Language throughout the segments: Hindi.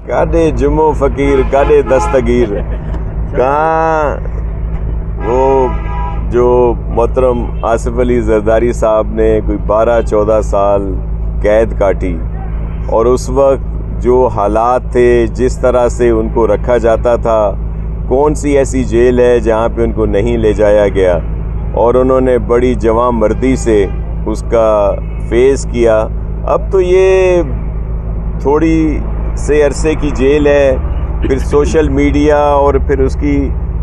कादे जुमो फकीर कादे दस्तगीर। कहाँ वो जो मोहतरम आसिफ अली जरदारी साहब ने कोई 12-14 साल कैद काटी, और उस वक्त जो हालात थे, जिस तरह से उनको रखा जाता था, कौन सी ऐसी जेल है जहाँ पे उनको नहीं ले जाया गया, और उन्होंने बड़ी जवां मर्दी से उसका फेस किया। अब तो ये थोड़ी से अरसे की जेल है, फिर सोशल मीडिया और फिर उसकी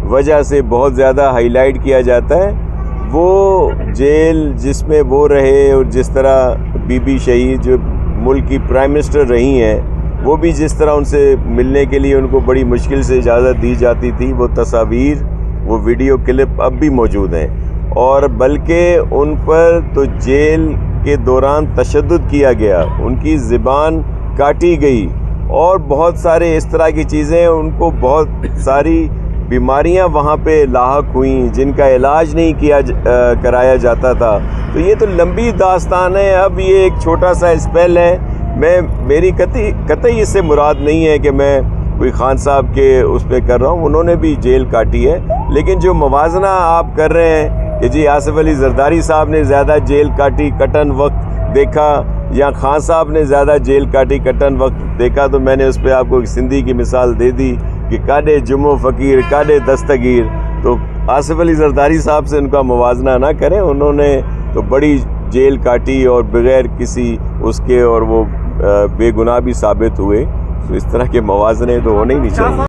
वजह से बहुत ज़्यादा हाईलाइट किया जाता है। वो जेल जिसमें वो रहे, और जिस तरह बीबी शहीद जो मुल्क की प्राइम मिनिस्टर रही हैं, वो भी जिस तरह उनसे मिलने के लिए उनको बड़ी मुश्किल से इजाज़त दी जाती थी, वो तस्वीर, वो वीडियो क्लिप अब भी मौजूद हैं। और बल्कि उन पर तो जेल के दौरान तशद्दुद किया गया, उनकी ज़बान काटी गई, और बहुत सारे इस तरह की चीज़ें, उनको बहुत सारी बीमारियां वहाँ पे लाहक हुई जिनका इलाज नहीं कराया जाता था। तो ये तो लंबी दास्तान है। अब ये एक छोटा सा स्पेल है। मेरी कतई इससे मुराद नहीं है कि मैं कोई खान साहब के उस पर कर रहा हूँ, उन्होंने भी जेल काटी है। लेकिन जो मवाजना आप कर रहे हैं कि जी आसिफ अली जरदारी साहब ने ज़्यादा जेल काटी कटन वक्त देखा, या खान साहब ने ज़्यादा जेल काटी कटन वक्त देखा, तो मैंने उस पर आपको एक सिंधी की मिसाल दे दी कि कादे जुमो फ़कीर कादे दस्तगीर। तो आसिफ अली जरदारी साहब से उनका मुवाजना ना करें, उन्होंने तो बड़ी जेल काटी और बग़ैर किसी उसके, और वो बेगुनाह भी साबित हुए। तो इस तरह के मुवाज़ने तो होने ही नहीं चाहिए।